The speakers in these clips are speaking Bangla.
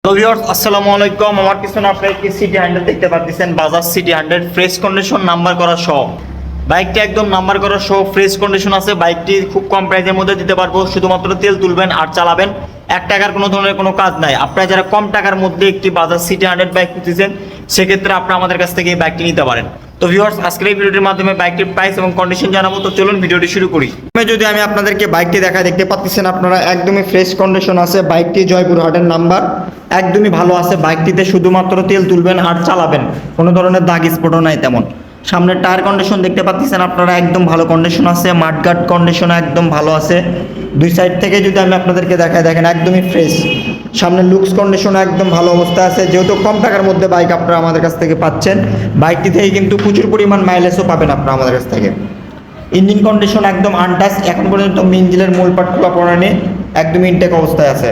তো ভিউয়ার্স আসসালামু আলাইকুম। আমার পিছনে আপনারা কি সিটি 100 দেখতে পাচ্ছেন, Bajaj city 100 fresh condition number করা সহ। বাইকটি একদম নাম্বার করা সহ ফ্রেশ কন্ডিশন আছে। বাইকটি খুব কম প্রাইসের মধ্যে দিতে পারবো, শুধুমাত্র তেল তুলবেন আর চালাবেন। 1 টাকার কোনো ধরনের কোনো কাজ নাই। আপনারা যারা কম টাকার মধ্যে একটি বাজাজ সিটি 100 বাইক খুঁজছেন, সেক্ষেত্রে আপনারা আমাদের কাছ থেকে এই বাইকটি নিতে পারেন। তো ভিউয়ার্স আজকের এই ভিডিওটির মাধ্যমে বাইকটির প্রাইস এবং কন্ডিশন জানাবো। তো চলুন ভিডিওটি শুরু করি। যদি আমি আপনাদেরকে বাইকটি দেখতে পাচ্ছেন, আপনারা একদমই ফ্রেশ কন্ডিশন আছে। বাইকটি জয়পুরহাটের নাম্বার, একদমই ভালো আছে। বাইকটিতে শুধুমাত্র তেল তুলবেন আর চালাবেন, কোনো ধরনের দাগ স্পটও নাই তেমন। সামনের টায়ার কন্ডিশন দেখতে পাচ্ছেন আপনারা, একদম ভালো কন্ডিশন আছে। মাডগার্ড কন্ডিশন একদম ভালো আছে। দুই সাইড থেকে যদি আমি আপনাদেরকে দেখেন একদমই ফ্রেশ। সামনের লুকস কন্ডিশন একদম ভালো অবস্থা আছে। যেহেতু কম টাকার মধ্যে বাইক আপনারা আমাদের কাছ থেকে পাচ্ছেন, বাইকটি থেকে কিন্তু প্রচুর পরিমাণ মাইলেজও পাবেন আপনারা আমাদের কাছ থেকে। ইঞ্জিন কন্ডিশন একদম আনটাচ, এখন পর্যন্ত ইঞ্জিনের মূল পার্ট খোলা পড়েনি, একদম ইনটেক অবস্থায় আছে।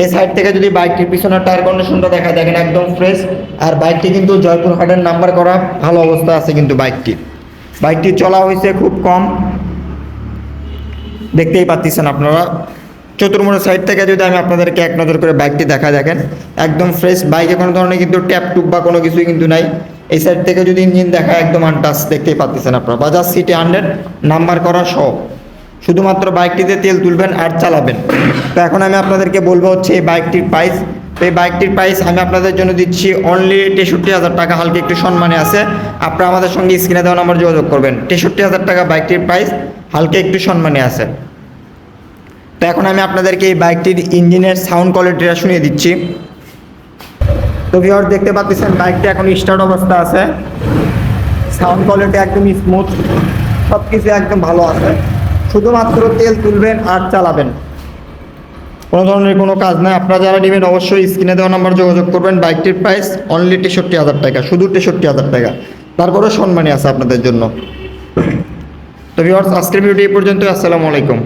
এই সাইড থেকে যদি বাইকটির পিছনের টায়ার কন্ডিশনটা দেখেন একদম ফ্রেশ। আর বাইকটি কিন্তু জয়পুরহাটের নাম্বার করা, ভালো অবস্থা আছে কিন্তু বাইকটি চলা হয়েছে খুব কম, দেখতেই পাচ্ছেন আপনারা। চতুর্মুড় সাইড থেকে যদি আমি আপনাদেরকে এক নজর করে বাইকটি দেখেন একদম ফ্রেশ। বাইকে কোনো ধরনের কিন্তু ট্যাপ টুপ বা কোনো কিছুই কিন্তু নাই। এই সাইড থেকে যদি ইঞ্জিন দেখা একদম আনটাচ, দেখতেই পাচ্ছেন আপনারা। বাজাজ সিটি 100 নাম্বার করা সহ, শুধুমাত্র বাইকটিতে তেল তুলবেন আর চালাবেন। তো এখন আমি আপনাদেরকে বলবো হচ্ছে এই বাইকটির প্রাইস। তো এই বাইকটির প্রাইস আমি আপনাদের জন্য দিচ্ছি অনলি 63,000 টাকা। হালকা একটু সম্মানে আছে, আপনারা আমাদের সঙ্গে স্ক্রিনে দেওয়া নাম্বার যোগাযোগ করবেন। 63,000 টাকা বাইকটির প্রাইস, হালকা একটু সম্মানে আছে। তো এখন আমি আপনাদেরকে এই বাইকটির ইঞ্জিনের সাউন্ড কোয়ালিটিটা শুনিয়ে দিচ্ছি। তো ভিউয়ার দেখতে পাচ্ছেন বাইকটি এখন স্টার্ট অবস্থা আছে। সাউন্ড কোয়ালিটি একদম স্মুথ, সব কিছু একদম ভালো আছে। শুধুমাত্র তেল তুলবেন আর চালাবেন, কোনো ধরনের কোনো কাজ নাই। আপনারা যারা নেবেন অবশ্যই স্ক্রিনে দেওয়া নাম্বার যোগাযোগ করবেন। বাইকটির প্রাইস অনলি 63,000 টাকা, শুধু 63,000 টাকা। তারপরেও সম্মানী আছে আপনাদের জন্য। তো ভিউয়ার্স আজকের ভিডিওটি এই পর্যন্ত। আসসালামু আলাইকুম।